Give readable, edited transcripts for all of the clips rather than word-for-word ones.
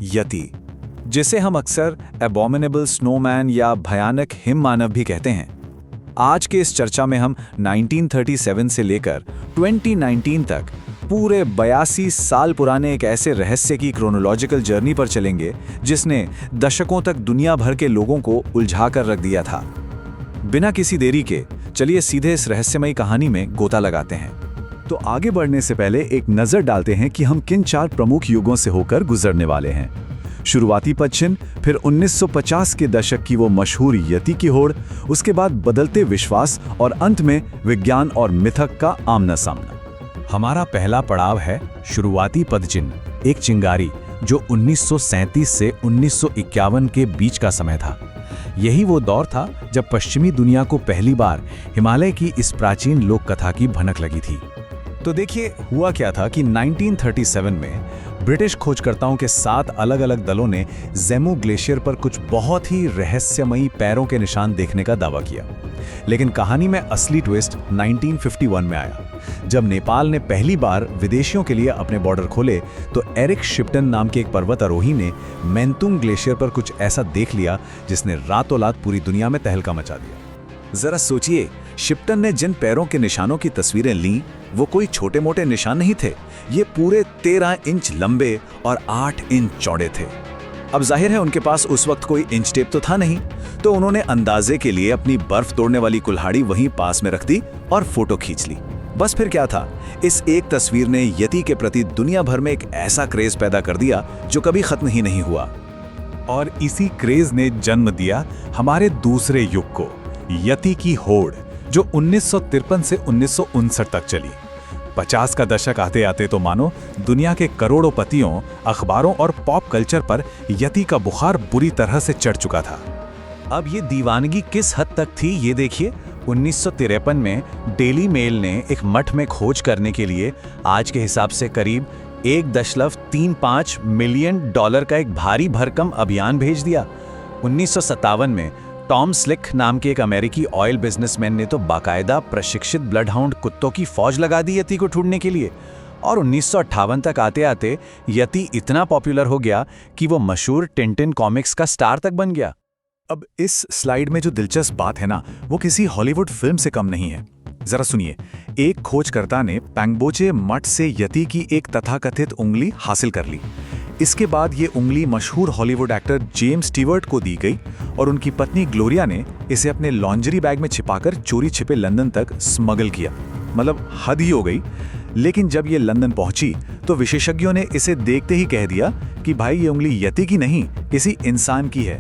यति, जिसे हम अक्सर एबॉमिनेबल स्नोमैन या भयानक हिम मानव भी कहते हैं। आज के इस चर्चा में हम 1937 से लेकर 2019 तक पूरे 82 साल पुराने एक ऐसे रहस्य की क्रोनोलॉजिकल जर्नी पर चलेंगे जिसने दशकों तक दुनिया भर के लोगों को उलझा कर रख दिया था। बिना किसी देरी के चलिए सीधे इस रहस्यमयी कहानी में गोता लगाते हैं। तो आगे बढ़ने से पहले एक नजर डालते हैं कि हम किन 4 प्रमुख युगों से होकर गुजरने वाले हैं। शुरुआती पदचिन्ह, फिर 1950 के दशक की वो मशहूर यति की होड़, उसके बाद बदलते विश्वास और अंत में विज्ञान और मिथक का आमना सामना। हमारा पहला पड़ाव है शुरुआती पदचिन्ह, एक चिंगारी जो 1937 से 1951 के बीच का समय था। यही वो दौर था जब पश्चिमी दुनिया को पहली बार हिमालय की इस प्राचीन लोक कथा की भनक लगी थी। तो देखिए हुआ क्या था कि 1937 में ब्रिटिश खोजकर्ताओं के 7 अलग-अलग दलों ने ज़ेमू ग्लेशियर पर कुछ बहुत ही रहस्यमयी पैरों के निशान देखने का दावा किया। लेकिन कहानी में असली ट्विस्ट 1951 में आया, जब नेपाल ने पहली बार विदेशियों के लिए अपने बॉर्डर खोले तो एरिक शिप्टन नाम के एक पर्वतारोही ने मेंतुंग ग्लेशियर पर कुछ ऐसा देख लिया जिसने रातों रात पूरी दुनिया में तहलका मचा दिया। जरा सोचिए, शिप्टन ने जिन पैरों के निशानों की तस्वीरें लीं वो कोई छोटे मोटे निशान नहीं थे, ये पूरे 13 इंच लंबे और 8 इंच चौड़े थे। अब जाहिर है उनके पास उस वक्त कोई इंच टेप तो था नहीं, तो उन्होंने अंदाजे के लिए अपनी बर्फ तोड़ने वाली कुल्हाड़ी वहीं पास में रख दी और फोटो खींच ली। बस फिर क्या था, इस एक तस्वीर ने यति के प्रति दुनिया भर में एक ऐसा क्रेज पैदा कर दिया जो कभी खत्म ही नहीं हुआ। और इसी क्रेज ने जन्म दिया हमारे दूसरे युग को, यति की होड़, जो 1953 से 1959 तक चली। 50 का दशक आते आते तो मानो दुनिया के करोड़ों पतियों, अखबारों और पॉप कल्चर पर यति का बुखार बुरी तरह से चढ़ चुका था। अब ये दीवानगी किस हद तक थी ये देखिए। 1953 में डेली मेल ने एक मठ में खोज करने के लिए आज के हिसाब से करीब $1.35 मिलियन का एक भारी भरकम अभियान भेज दिया। 1957 में टॉम स्लिक नाम के एक अमेरिकी ऑयल बिजनेसमैन ने तो बाकायदा प्रशिक्षित ब्लड हाउंड कुत्तों की फौज लगा दी यति को ढूंढने के लिए। और 1958 तक आते आते यति इतना पॉपुलर हो गया कि वो मशहूर टिंटिन कॉमिक्स का स्टार तक बन गया। अब इस स्लाइड में जो दिलचस्प बात है ना, वो किसी हॉलीवुड फिल्म से कम नहीं है। जरा सुनिए, एक खोजकर्ता ने पैंगबोचे मठ से यति की एक तथाकथित उंगली हासिल कर ली। इसके बाद ये उंगली मशहूर हॉलीवुड एक्टर जेम्स स्टीवर्ट को दी गई और उनकी पत्नी ग्लोरिया ने इसे अपने लॉन्ड्री बैग में छिपाकर चोरी छिपे लंदन तक स्मगल किया। मतलब हद ही हो गई। लेकिन जब ये लंदन पहुंची तो विशेषज्ञों ने इसे देखते ही कह दिया कि भाई ये उंगली यति की नहीं, किसी इंसान की है।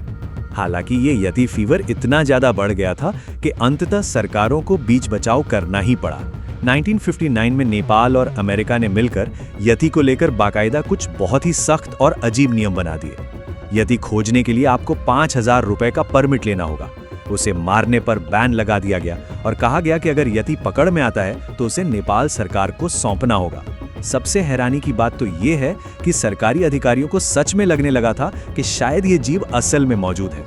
हालांकि ये यति फीवर इतना ज्यादा बढ़ गया था कि अंततः सरकारों को बीच बचाव करना ही पड़ा। 1959 में नेपाल और अमेरिका ने मिलकर यति को लेकर बाकायदा कुछ बहुत ही सख्त और अजीब नियम बना दिए। यति खोजने के लिए आपको 5,000 रुपए का परमिट लेना होगा। उसे मारने पर बैन लगा दिया गया और कहा गया कि अगर यति पकड़ में आता है तो उसे नेपाल सरकार को सौंपना होगा। सबसे हैरानी की बात तो ये है कि सरकारी अधिकारियों को सच में लगने लगा था कि शायद ये जीव असल में मौजूद है।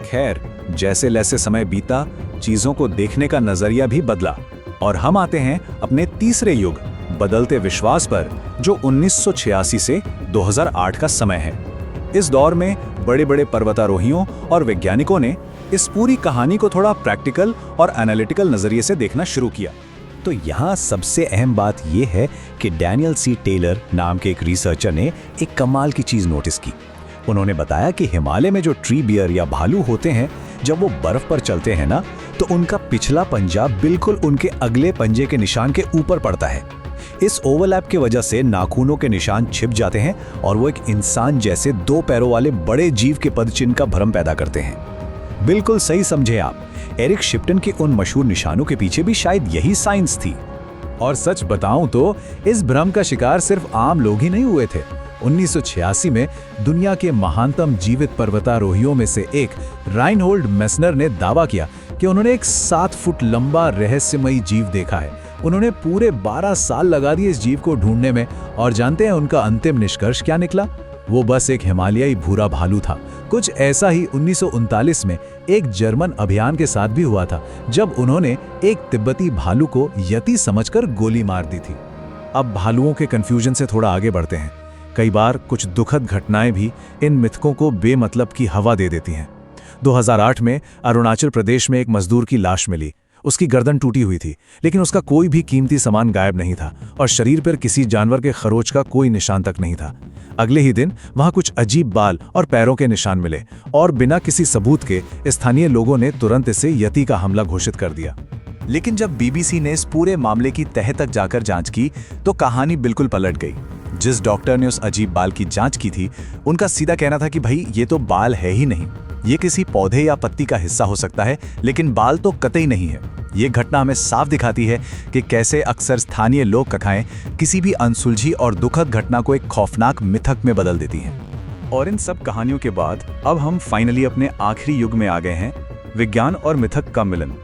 खैर, जैसे जैसे समय बीता, चीजों को देखने का नजरिया भी बदला और हम आते हैं अपने तीसरे युग, बदलते विश्वास पर, जो 1986 से 2008 का समय है। इस दौर में बड़े बड़े पर्वतारोहियों और वैज्ञानिकों ने इस पूरी कहानी को थोड़ा प्रैक्टिकल और एनालिटिकल नजरिए से देखना शुरू किया। तो यहाँ सबसे अहम बात यह है कि डैनियल सी टेलर नाम के एक रिसर्चर ने एक कमाल की चीज नोटिस की। उन्होंने बताया कि हिमालय में जो ट्री बियर या भालू होते हैं, जब वो बर्फ पर चलते हैं ना, तो उनका पिछला पंजा बिल्कुल उनके अगले पंजे के निशान के ऊपर पड़ता है। इस ओवरलैप की वजह से नाखूनों के निशान छिप जाते हैं और वो एक इंसान जैसे 2 पैरों वाले बड़े जीव के पदचिन्ह का भ्रम पैदा करते हैं। बिल्कुल सही समझे आप। एरिक शिप्टन के उन मशहूर निशानों के पीछे भी शायद यही साइंस थी। और सच बताऊं तो इस भ्रम का शिकार सिर्फ आम लोग ही नहीं हुए थे। 1986 में दुनिया के महानतम जीवित पर्वतारोहियों में से एक राइनहोल्ड मेसनर ने दावा किया कि उन्होंने एक 7 फुट लंबा रहस्यमयी जीव देखा है। उन्होंने पूरे 12 साल लगा दिए इस जीव को ढूंढने में, और जानते हैं उनका अंतिम निष्कर्ष क्या निकला? वो बस एक हिमालयी भूरा भालू था। कुछ ऐसा ही 1939 में एक जर्मन अभियान के साथ भी हुआ था, जब उन्होंने एक तिब्बती भालू को यति समझकर गोली मार दी थी। अब भालुओं के कंफ्यूजन से थोड़ा आगे बढ़ते हैं। कई बार कुछ दुखद घटनाएं भी इन मिथकों को बेमतलब की हवा दे देती हैं। 2008 में अरुणाचल प्रदेश में एक मजदूर की लाश मिली। उसकी गर्दन टूटी हुई थी, लेकिन उसका कोई भी कीमती सामान गायब नहीं था और शरीर पर किसी जानवर के खरोच का कोई निशान तक नहीं था। अगले ही दिन वहां कुछ अजीब बाल और पैरों के निशान मिले और बिना किसी सबूत के स्थानीय लोगों ने तुरंत इसे यति का हमला घोषित कर दिया। लेकिन जब बीबीसी ने इस पूरे मामले की तह तक जाकर जांच की तो कहानी बिल्कुल पलट गई। जिस डॉक्टर ने उस अजीब बाल की जांच की थी, उनका सीधा कहना था कि भाई ये तो बाल है ही नहीं, ये किसी पौधे या पत्ती का हिस्सा हो सकता है, लेकिन बाल तो कतई नहीं है। ये घटना हमें साफ दिखाती है कि कैसे अक्सर स्थानीय लोक कथाएं किसी भी अनसुलझी और दुखद घटना को एक खौफनाक मिथक में बदल देती हैं। और इन सब कहानियों के बाद अब हम फाइनली अपने आखिरी युग में आ गए हैं, विज्ञान और मिथक का मिलन,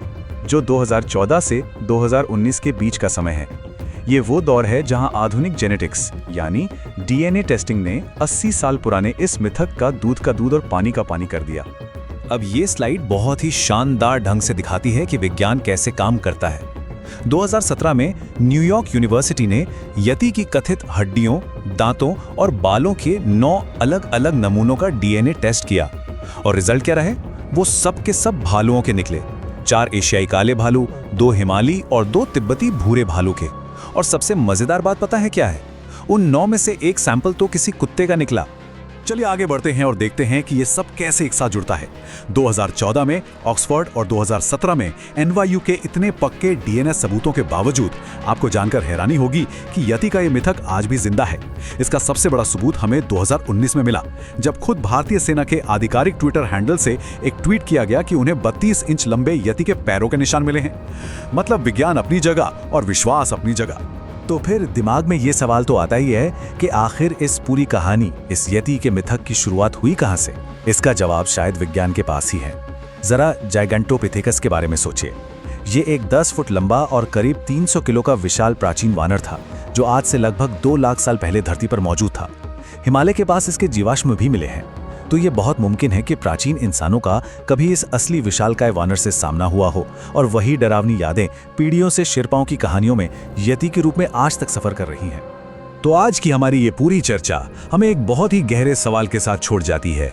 जो 2014 से 2019 के बीच का समय है। ये वो दौर है जहां आधुनिक जेनेटिक्स यानी डीएनए टेस्टिंग ने 80 साल पुराने इस मिथक का दूध और पानी का पानी कर दिया। अब ये स्लाइड बहुत ही शानदार ढंग से दिखाती है कि विज्ञान कैसे काम करता है। 2017 में न्यूयॉर्क यूनिवर्सिटी ने यति की कथित हड्डियों, दांतों और बालों के 9 अलग-अलग नमूनों का डीएनए टेस्ट किया और रिजल्ट क्या रहे? वो सब के सब भालुओं के निकले। 4 एशियाई काले भालू, 2 हिमालयी और 2 तिब्बती भूरे भालू के। और सबसे मजेदार बात पता है क्या है? उन 9 में से एक सैंपल तो किसी कुत्ते का निकला। चलिए आगे बढ़ते हैं और देखते हैं कि ये सब कैसे एक साथ जुड़ता है। 2014 में ऑक्सफोर्ड और 2017 में एनवाईयू के इतने पक्के डीएनए सबूतों के बावजूद आपको जानकर हैरानी होगी कि यति का ये मिथक आज भी जिंदा है। इसका सबसे बड़ा सबूत हमें 2019 में मिला, जब खुद भारतीय सेना के आधिकारिक ट्विटर हैंडल से एक ट्वीट किया गया कि उन्हें 32 इंच लंबे यति के पैरों के निशान मिले हैं। मतलब विज्ञान अपनी जगह और विश्वास अपनी जगह। तो फिर दिमाग में ये सवाल तो आता ही है कि आखिर इस पूरी कहानी, इस यति के मिथक की शुरुआत हुई कहां से? इसका जवाब शायद विज्ञान के पास ही है। जरा जाइगेंटोपिथेकस के बारे में सोचिए। ये एक 10 फुट लंबा और करीब 300 किलो का विशाल प्राचीन वानर था, जो आज से लगभग 2 लाख साल पहले धरती पर मौजूद था। हिमालय के पास इसके जीवाश्म भी मिले हैं। तो ये बहुत मुमकिन है कि प्राचीन इंसानों का कभी इस असली विशालकाय वानर से सामना हुआ हो और वही डरावनी यादें पीढ़ियों से शेरपाओं की कहानियों में यति के रूप में आज तक सफर कर रही हैं। तो आज की हमारी ये पूरी चर्चा हमें एक बहुत ही गहरे सवाल के साथ छोड़ जाती है।